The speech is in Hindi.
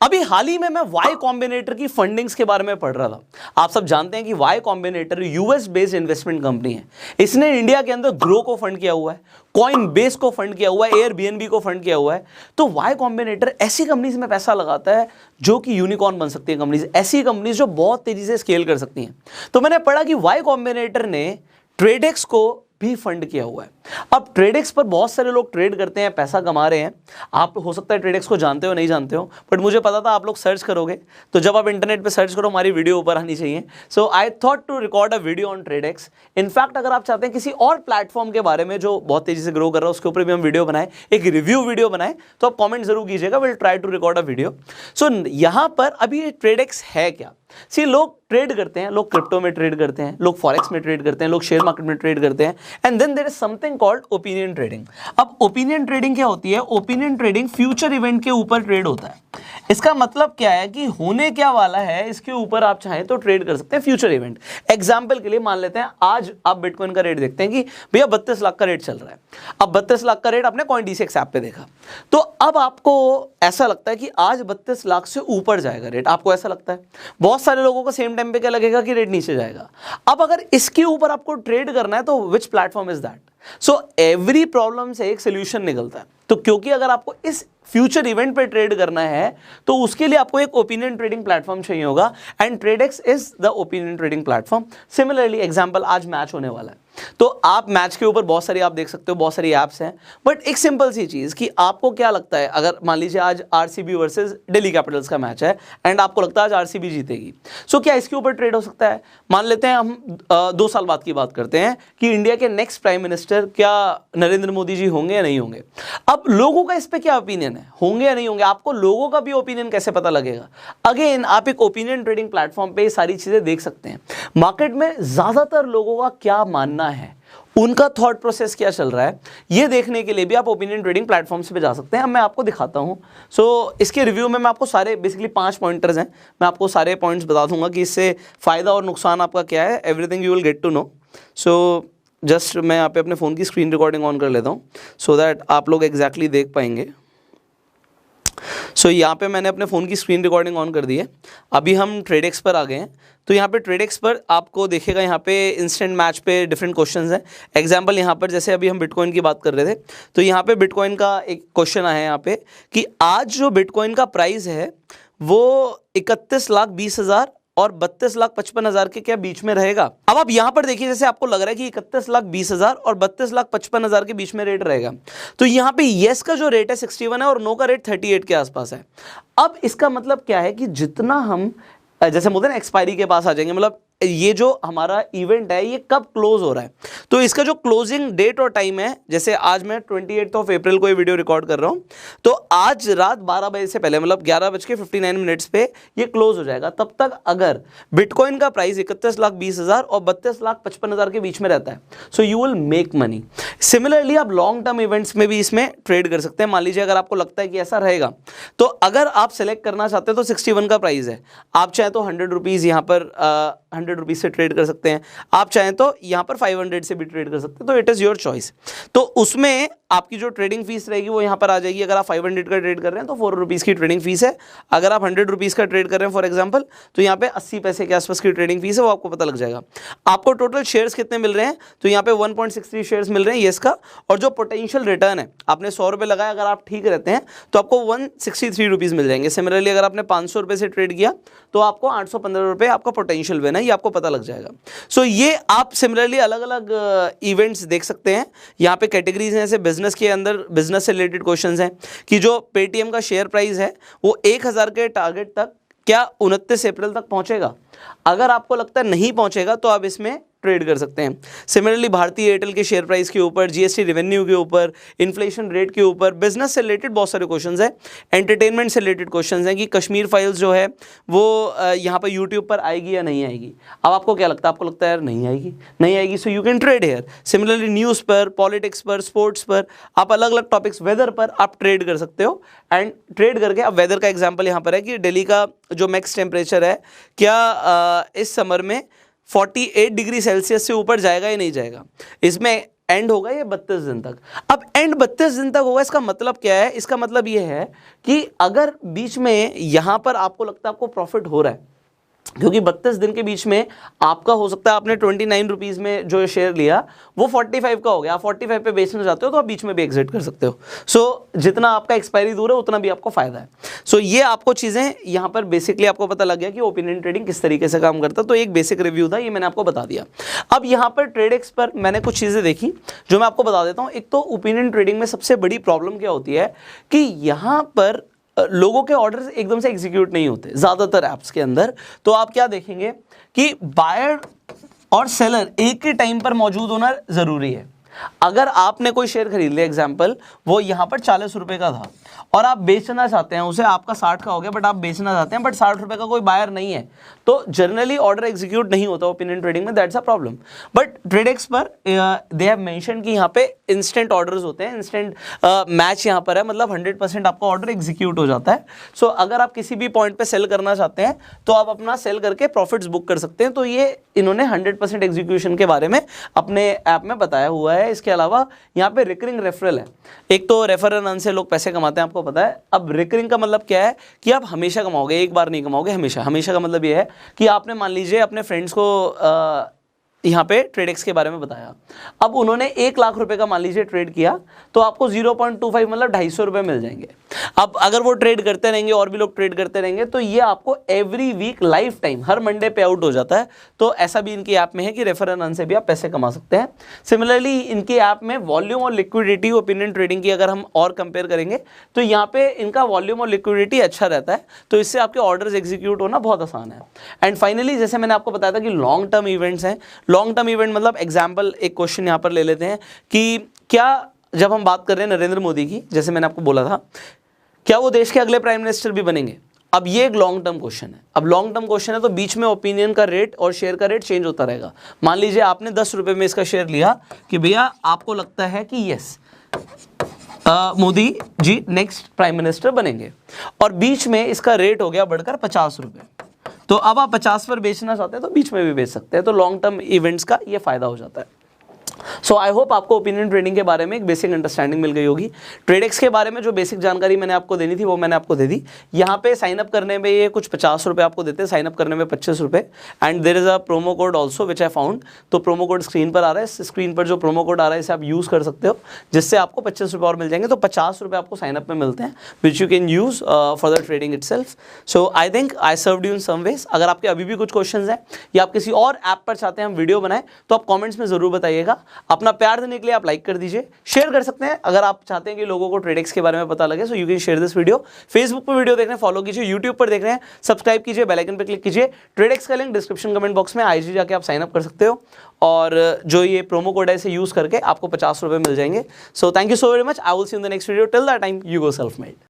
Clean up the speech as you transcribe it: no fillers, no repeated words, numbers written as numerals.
अभी हाल ही में मैं वाई कॉम्बिनेटर की फंडिंग्स के बारे में पढ़ रहा था। आप सब जानते हैं कि Y Combinator US based investment company है। इसने इंडिया के अंदर ग्रो को फंड किया हुआ है, कॉइन बेस को फंड किया हुआ है, एयरबीएनबी को फंड किया हुआ है। तो वाई कॉम्बिनेटर ऐसी कंपनीज में पैसा लगाता है जो कि यूनिकॉर्न बन सकती है कंपनीज, ऐसी कंपनीज जो बहुत तेजी से स्केल कर सकती हैं। तो मैंने पढ़ा कि वाई कॉम्बिनेटर ने ट्रेडेक्स को भी फंड किया हुआ है। अब ट्रेडेक्स पर बहुत सारे लोग ट्रेड करते हैं, पैसा कमा रहे हैं। आप हो सकता है ट्रेडेक्स को जानते हो नहीं जानते हो, बट मुझे पता था आप लोग सर्च करोगे, तो जब आप इंटरनेट पे सर्च करो हमारी वीडियो ऊपर आनी चाहिए। So I thought to record a video on Tradex. In fact अगर आप चाहते हैं किसी और प्लेटफॉर्म के बारे में जो बहुत तेजी से ग्रो कर रहा है उसके ऊपर भी हम वीडियो बनाए, एक रिव्यू वीडियो बनाए, तो आप कॉमेंट जरूर कीजिएगा, will try to record a video. So यहां पर अभी ट्रेडेक्स है क्या? सी लोग ट्रेड करते हैं, लोग क्रिप्टो में ट्रेड करते हैं, लोग फॉरेक्स में ट्रेड करते हैं, लोग शेयर मार्केट में ट्रेड करते हैं, and then there is something called opinion trading. अब ओपिनियन ट्रेडिंग क्या होती है? ओपिनियन ट्रेडिंग फ्यूचर इवेंट के ऊपर ट्रेड होता है। इसका मतलब क्या है कि होने क्या वाला है इसके ऊपर आप चाहें तो ट्रेड कर सकते हैं, फ्यूचर इवेंट। एग्जांपल के लिए मान लेते हैं आज आप बिटकॉइन का रेट देखते हैं कि भैया 32 लाख का रेट चल रहा है। अब 32 लाख का रेट आपने CoinDCX ऐप पे देखा, तो अब आपको ऐसा लगता है कि आज 32 लाख से ऊपर जाएगा रेट, आपको ऐसा लगता है। बहुत सारे लोगों को सेम टाइम पे क्या लगेगा कि रेट नीचे जाएगा। अब अगर इसके ऊपर आपको ट्रेड करना है तो which platform is that? So every problem से एक सोल्यूशन निकलता है। तो क्योंकि अगर आपको इस फ्यूचर इवेंट पे ट्रेड करना है तो उसके लिए आपको एक ओपिनियन ट्रेडिंग प्लेटफॉर्म चाहिए होगा, and Tradex is the opinion trading platform. Similarly example, आज मैच होने वाला है, तो आप मैच के ऊपर बहुत सारी आप देख सकते हो, बहुत सारी ऐप्स हैं, बट एक सिंपल सी चीज कि आपको क्या लगता है, अगर मान लीजिए आज आरसीबी वर्सेस दिल्ली कैपिटल्स का मैच है एंड आपको लगता है आज आरसीबी जीतेगी, सो क्या इसके ऊपर ट्रेड हो सकता है? मान लेते हैं हम 2 साल बाद की बात करते हैं कि इंडिया के नेक्स्ट प्राइम मिनिस्टर क्या नरेंद्र मोदी जी होंगे या नहीं होंगे। अब लोगों का इस पे क्या ओपिनियन है, होंगे या नहीं होंगे? आपको लोगों का भी ओपिनियन कैसे पता लगेगा? अगेन आप एक ओपिनियन ट्रेडिंग प्लेटफॉर्म पे सारी चीजें देख सकते हैं। मार्केट में ज्यादातर लोगों का क्या मानना है, उनका थॉट प्रोसेस क्या चल रहा है, ये देखने के लिए भी आप ओपिनियन ट्रेडिंग प्लेटफॉर्म्स पे जा सकते हैं। अब मैं आपको दिखाता हूं। सो इसके रिव्यू में मैं आपको सारे बेसिकली 5 पॉइंटर्स हैं, मैं आपको सारे पॉइंट्स बता दूंगा कि इससे फायदा और नुकसान आपका क्या है। Everything you will get to know. So just मैं यहाँ पे अपने फ़ोन की स्क्रीन रिकॉर्डिंग ऑन कर लेता हूँ सो दैट आप लोग एग्जैक्टली देख पाएंगे। सो यहाँ पे मैंने अपने फ़ोन की स्क्रीन रिकॉर्डिंग ऑन कर दी है। अभी हम ट्रेडेक्स पर आ गए हैं। तो यहाँ पे ट्रेडेक्स पर आपको देखेगा, यहाँ पे इंस्टेंट मैच पे डिफरेंट क्वेश्चंस हैं। एग्जांपल यहाँ पर जैसे अभी हम बिटकॉइन की बात कर रहे थे, तो यहाँ पे बिटकॉइन का एक क्वेश्चन आया है यहाँ पे कि आज जो बिटकॉइन का प्राइस है वो 31,20,000 और 32,55,000 के क्या बीच में रहेगा। अब आप यहां पर देखिए, जैसे आपको लग रहा है कि 31,20,000 और 32,55,000 के बीच में रेट रहेगा, तो यहां पे यस का जो रेट है 61 है और नो का रेट 38 के आसपास है। अब इसका मतलब क्या है कि जितना हम जैसे बोलते हैं ना एक्सपायरी के पास आ जाएंगे, मतलब ये जो हमारा इवेंट है ये कब क्लोज हो रहा है, तो इसका जो क्लोजिंग डेट और टाइम है, जैसे आज मैं 28 अप्रैल को ये वीडियो रिकॉर्ड कर रहा हूं, तो आज रात 12 बजे से पहले मतलब 11:59 पे ये क्लोज हो जाएगा। तब तक अगर बिटकॉइन का प्राइस 31,20,000 और 32,55,000 के बीच में रहता है, so you will make money. Similarly आप लॉन्ग टर्म इवेंट्स में भी इसमें ट्रेड कर सकते हैं। मान लीजिए अगर आपको लगता है कि ऐसा रहेगा, तो अगर आप सेलेक्ट करना चाहते हैं तो 61 का प्राइस है, आप चाहे तो 100 रुपीज़ यहाँ पर 100 रुपीज़ से ट्रेड कर सकते हैं, आप चाहें तो यहाँ पर 500 से भी ट्रेड कर सकते हैं, तो इट इज़ योर चॉइस। तो उसमें आपकी जो ट्रेडिंग फीस रहेगी वो यहाँ पर आ जाएगी। अगर आप 500 का ट्रेड कर रहे हैं तो 4 रुपीज़ की ट्रेडिंग फीस है। अगर आप 100 रुपीज़ का ट्रेड कर रहे हैं फॉर एग्जांपल, तो यहाँ पे 80 पैसे के आसपास की ट्रेडिंग फीस है, वो आपको पता लग जाएगा। आपको टोटल शेयर्स कितने मिल रहे हैं, तो यहाँ पे 1.63 शेयर्स मिल रहे हैं येस का, और जो पोटेंशियल रिटर्न है, आपने 100 रुपये लगाया, अगर आप ठीक रहते हैं तो आपको 163 रुपीज़ मिल जाएंगे। सिमिलरली अगर आपने 500 रुपये से ट्रेड किया तो आपको 815 रुपये आपका पोटेंशियल विन है, ये आपको पता लग जाएगा। सो ये आप सिमिलरली अलग अलग इवेंट्स देख सकते हैं। यहाँ पे कैटेगरीज हैं, जैसे बिजनेस के अंदर बिजनेस से रिलेटेड क्वेश्चंस हैं कि जो पेटीएम का शेयर प्राइस है वो 1000 के टारगेट तक क्या 29 अप्रैल तक पहुंचेगा। अगर आपको लगता है नहीं पहुंचेगा तो आप इसमें ट्रेड कर सकते हैं। सिमिलरली भारतीय एयरटेल के शेयर प्राइस के ऊपर, जीएसटी रेवेन्यू के ऊपर, इन्फ्लेशन रेट के ऊपर, बिजनेस से रिलेटेड बहुत सारे क्वेश्चंस हैं। एंटरटेनमेंट से रिलेटेड क्वेश्चंस हैं कि कश्मीर फाइल्स जो है वो यहाँ पर यूट्यूब पर आएगी या नहीं आएगी। अब आपको क्या लगता है, आपको लगता है यार नहीं आएगी, नहीं आएगी, so you can trade here. Similarly news पर, पॉलिटिक्स पर, स्पोर्ट्स पर, आप अलग अलग टॉपिक्स, वेदर पर आप ट्रेड कर सकते हो। एंड ट्रेड करके, अब वेदर का एग्जाम्पल यहाँ पर है कि दिल्ली का जो मैक्स टेम्परेचर है क्या इस समर में 48 डिग्री सेल्सियस से ऊपर जाएगा या नहीं जाएगा। इसमें एंड होगा ये 32 दिन तक। अब एंड 32 दिन तक होगा, इसका मतलब क्या है? इसका मतलब ये है कि अगर बीच में यहां पर आपको लगता है आपको प्रॉफिट हो रहा है, क्योंकि 32 दिन के बीच में आपका हो सकता है आपने 29 रुपीज़ में जो शेयर लिया वो 45 का हो गया, आप 45 पे बेचना चाहते हो तो आप बीच में भी एग्जिट कर सकते हो। सो जितना आपका एक्सपायरी दूर है उतना भी आपको फायदा है। सो ये आपको चीज़ें यहाँ पर बेसिकली आपको पता लग गया कि ओपिनियन ट्रेडिंग किस तरीके से काम करता है। तो एक बेसिक रिव्यू था, ये मैंने आपको बता दिया। अब यहाँ पर ट्रेडेक्स पर मैंने कुछ चीज़ें देखी जो मैं आपको बता देता हूँ। एक तो ओपिनियन ट्रेडिंग में सबसे बड़ी प्रॉब्लम क्या होती है कि यहाँ पर लोगों के ऑर्डर्स एकदम से एग्जीक्यूट नहीं होते ज़्यादातर ऐप्स के अंदर। तो आप क्या देखेंगे कि बायर और सेलर एक ही टाइम पर मौजूद होना ज़रूरी है। अगर आपने कोई शेयर खरीद लिया, एग्जाम्पल वो यहाँ पर 40 रुपये का था और आप बेचना चाहते हैं उसे, आपका 60 का हो गया बट आप बेचना चाहते हैं, बट 60 रुपये का कोई बायर नहीं है, तो जनरली ऑर्डर एग्जीक्यूट नहीं होता ओपिनियन ट्रेडिंग में। That's a problem. But Tradex पर दे हैव मेंशन कि यहाँ पे इंस्टेंट ऑर्डर्स होते हैं, इंस्टेंट मैच यहाँ पर है, मतलब 100% आपका ऑर्डर एग्जीक्यूट हो जाता है। सो अगर आप किसी भी पॉइंट पे सेल करना चाहते हैं तो आप अपना सेल करके प्रॉफिट्स बुक कर सकते हैं। तो ये इन्होंने 100% एग्जीक्यूशन के बारे में अपने ऐप में बताया हुआ है। इसके अलावा यहाँ पे रिकरिंग रेफरल है। एक तो रेफर एंड अर्न से लोग पैसे कमाते हैं, आपको पता है। अब रिकरिंग का मतलब क्या है कि आप हमेशा कमाओगे, एक बार नहीं कमाओगे, हमेशा। हमेशा का मतलब ये है कि आपने मान लीजिए अपने फ्रेंड्स को यहाँ पे ट्रेडेक्स के बारे में बताया, अब उन्होंने 1 लाख रुपए का मान लीजिए ट्रेड किया तो आपको 0.25 मतलब 250 रुपये मिल जाएंगे। अब अगर वो ट्रेड करते रहेंगे और भी लोग ट्रेड करते रहेंगे तो ये आपको एवरी वीक लाइफ टाइम हर मंडे पे आउट हो जाता है। तो ऐसा भी इनकी ऐप में है कि रेफर एंड अर्न से भी आप पैसे कमा सकते हैं। सिमिलरली इनकी ऐप में वॉल्यूम और लिक्विडिटी ओपिनियन ट्रेडिंग की अगर हम और कंपेयर करेंगे तो यहाँ पे इनका वॉल्यूम और लिक्विडिटी अच्छा रहता है, तो इससे आपके ऑर्डर्स एग्जीक्यूट होना बहुत आसान है। एंड फाइनली जैसे मैंने आपको बताया था कि लॉन्ग टर्म इवेंट्स हैं। लॉन्ग टर्म इवेंट मतलब एग्जाम्पल एक क्वेश्चन यहाँ पर ले लेते हैं कि क्या, जब हम बात कर रहे हैं नरेंद्र मोदी की, जैसे मैंने आपको बोला था, क्या वो देश के अगले प्राइम मिनिस्टर भी बनेंगे? अब ये एक लॉन्ग टर्म क्वेश्चन है। अब लॉन्ग टर्म क्वेश्चन है तो बीच में ओपिनियन का रेट और शेयर का रेट चेंज होता रहेगा। मान लीजिए आपने 10 रुपये में इसका शेयर लिया कि भैया आपको लगता है कि yes Modi ji next prime minister बनेंगे, और बीच में इसका रेट हो गया बढ़कर 50 रुपये, तो अब आप 50 पर बेचना चाहते हैं तो बीच में भी बेच सकते हैं। तो लॉन्ग टर्म इवेंट्स का ये फायदा हो जाता है। सो आई होप आपको ओपिनियन ट्रेडिंग के बारे में एक बेसिक अंडरस्टैंडिंग मिल गई होगी। ट्रेडेक्स के बारे में जो बेसिक जानकारी मैंने आपको देनी थी वो मैंने आपको दे दी। यहाँ पे साइन अप करने में ये कुछ 50 रुपये आपको देते हैं, साइन अप करने में 25 रुपये। And there is a promo code also which I found. तो प्रोमो कोड स्क्रीन पर आ रहा है, स्क्रीन पर जो प्रोमो कोड आ रहा है इसे आप यूज़ कर सकते हो, जिससे आपको 25 रुपये और मिल जाएंगे। तो 50 रुपये आपको साइन अप में मिलते हैं which you can use for the trading itself. So I think I served you in some ways. अगर आपके अभी भी कुछ क्वेश्चंस हैं या आप किसी और ऐप पर चाहते हैं हम वीडियो बनाएं तो आप कमेंट्स में जरूर बताइएगा। अपना प्यार देने के लिए आप लाइक कर दीजिए, शेयर कर सकते हैं अगर आप चाहते हैं कि लोगों को ट्रेडेक्स के बारे में पता लगे। सो you can share this video. Facebook पर वीडियो देख रहे हैं फॉलो कीजिए, यूट्यूब पर देख रहे हैं सब्सक्राइब कीजिए, बेल आइकन पर क्लिक कीजिए। ट्रेडेक्स का लिंक डिस्क्रिप्शन कमेंट बॉक्स में आईजी जाके आप साइन अप कर सकते हो, और जो ये प्रोमो कोड है इसे यूज करके आपको 50 रुपये मिल जाएंगे। So thank you so very much. I will see you in the next video. Till that time you go self made.